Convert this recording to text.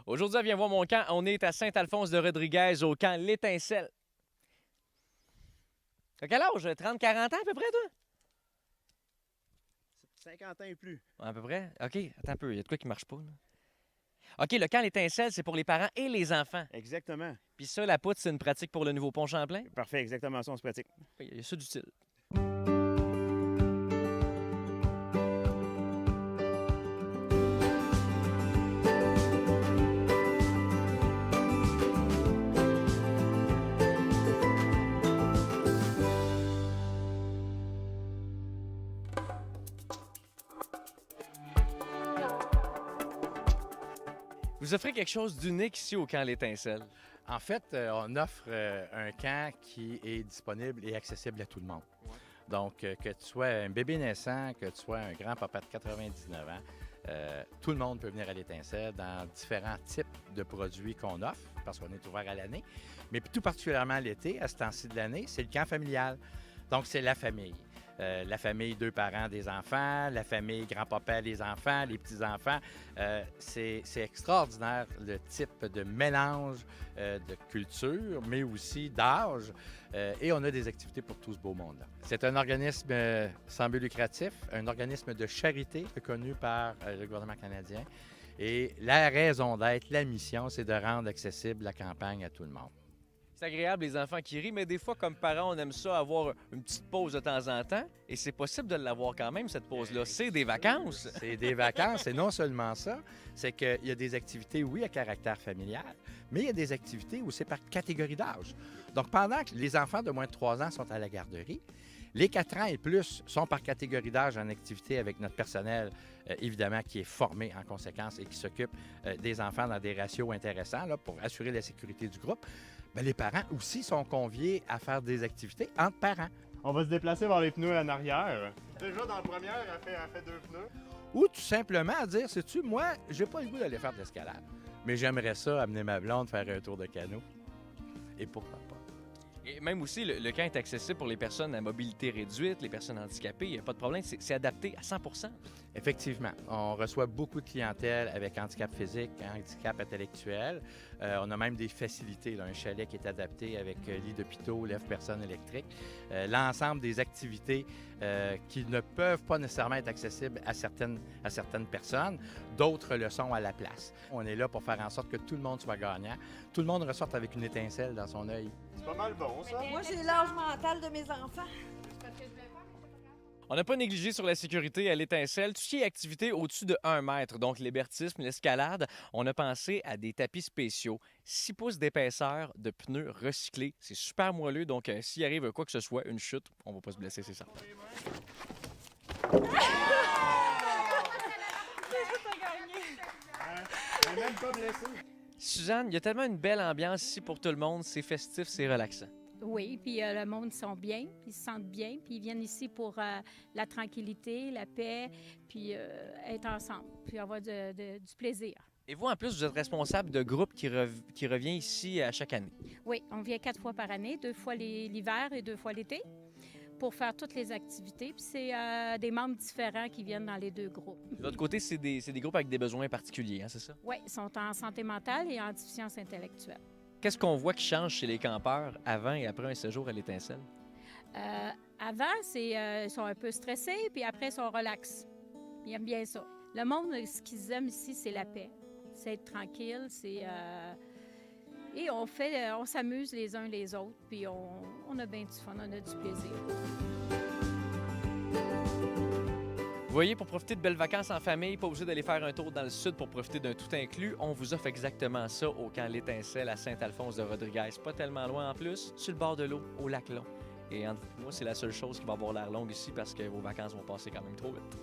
Aujourd'hui, viens voir mon camp. On est à Saint-Alphonse-de-Rodriguez, au camp L'Étincelle. T'as quel âge? 30-40 ans à peu près, toi? 50 ans et plus. À peu près? OK, attends un peu. Il y a de quoi qui marche pas, là. OK, le camp L'Étincelle, c'est pour les parents et les enfants. Exactement. Puis ça, la poutre, c'est une pratique pour le nouveau pont Champlain? Parfait, exactement ça, on se pratique. Il y a ça d'utile. Vous offrez quelque chose d'unique ici au camp L'Étincelle. En fait, on offre un camp qui est disponible et accessible à tout le monde. Ouais. Donc, que tu sois un bébé naissant, que tu sois un grand-papa de 99 ans, tout le monde peut venir à l'Étincelle dans différents types de produits qu'on offre, parce qu'on est ouvert à l'année. Mais tout particulièrement l'été, à ce temps-ci de l'année, c'est le camp familial. Donc, c'est la famille. La famille, 2 parents, des enfants, la famille, grand-papa, les enfants, les petits-enfants. C'est extraordinaire le type de mélange de culture, mais aussi d'âge. Et on a des activités pour tout ce beau monde-là. C'est un organisme sans but lucratif, un organisme de charité reconnu par le gouvernement canadien. Et la raison d'être, la mission, c'est de rendre accessible la campagne à tout le monde. C'est agréable, les enfants qui rient, mais des fois, comme parents, on aime ça avoir une petite pause de temps en temps. Et c'est possible de l'avoir quand même, cette pause-là. C'est des vacances. C'est des vacances. Et non seulement ça, c'est qu'il y a des activités, oui, à caractère familial, mais il y a des activités où c'est par catégorie d'âge. Donc, pendant que les enfants de moins de 3 ans sont à la garderie, les 4 ans et plus sont par catégorie d'âge en activité avec notre personnel, évidemment, qui est formé en conséquence et qui s'occupe des enfants dans des ratios intéressants là, pour assurer la sécurité du groupe. Bien, les parents aussi sont conviés à faire des activités entre parents. On va se déplacer vers les pneus en arrière. Déjà, dans la première, elle fait 2 pneus. Ou tout simplement à dire, sais-tu, moi, j'ai pas le goût d'aller faire de l'escalade, mais j'aimerais ça amener ma blonde faire un tour de canot. Et pourquoi pas? Et même aussi, le camp est accessible pour les personnes à mobilité réduite, les personnes handicapées. Il n'y a pas de problème. C'est adapté à 100 %. Effectivement, on reçoit beaucoup de clientèle avec handicap physique, handicap intellectuel. On a même des facilités, là, un chalet qui est adapté avec lit d'hôpitaux, lève-personnes électriques. L'ensemble des activités qui ne peuvent pas nécessairement être accessibles à certaines personnes, d'autres le sont à la place. On est là pour faire en sorte que tout le monde soit gagnant, tout le monde ressorte avec une étincelle dans son œil. C'est pas mal bon, ça. Moi, j'ai l'âge mental de mes enfants. On n'a pas négligé sur la sécurité à l'Étincelle. Tout ce qui est activité au-dessus de 1 mètre, donc l'hébertisme, l'escalade, on a pensé à des tapis spéciaux. 6 pouces d'épaisseur de pneus recyclés. C'est super moelleux, donc s'il arrive quoi que ce soit, une chute, on va pas se blesser, c'est ça. Elle est même pas blessée. Suzanne, il y a tellement une belle ambiance ici pour tout le monde. C'est festif, c'est relaxant. Oui, puis le monde sont bien, ils se sentent bien, puis ils viennent ici pour la tranquillité, la paix, puis être ensemble, puis avoir du plaisir. Et vous, en plus, vous êtes responsable de groupe qui revient ici à chaque année. Oui, on vient 4 fois par année, 2 fois l'hiver et 2 fois l'été, pour faire toutes les activités. Puis c'est des membres différents qui viennent dans les 2 groupes. De l'autre côté, c'est des groupes avec des besoins particuliers, hein, c'est ça? Oui, ils sont en santé mentale et en déficience intellectuelle. Qu'est-ce qu'on voit qui change chez les campeurs avant et après un séjour à l'Étincelle? Avant, ils sont un peu stressés, puis après, ils sont relax. Ils aiment bien ça. Le monde, ce qu'ils aiment ici, c'est la paix. C'est être tranquille, Et on s'amuse les uns les autres, puis on a bien du fun, on a du plaisir. Vous voyez, pour profiter de belles vacances en famille, pas obligé d'aller faire un tour dans le sud pour profiter d'un tout inclus, on vous offre exactement ça au camp L'Étincelle à Saint-Alphonse-de-Rodriguez. Pas tellement loin en plus, sur le bord de l'eau, au lac Long. Et entre vous et moi, c'est la seule chose qui va avoir l'air longue ici parce que vos vacances vont passer quand même trop vite.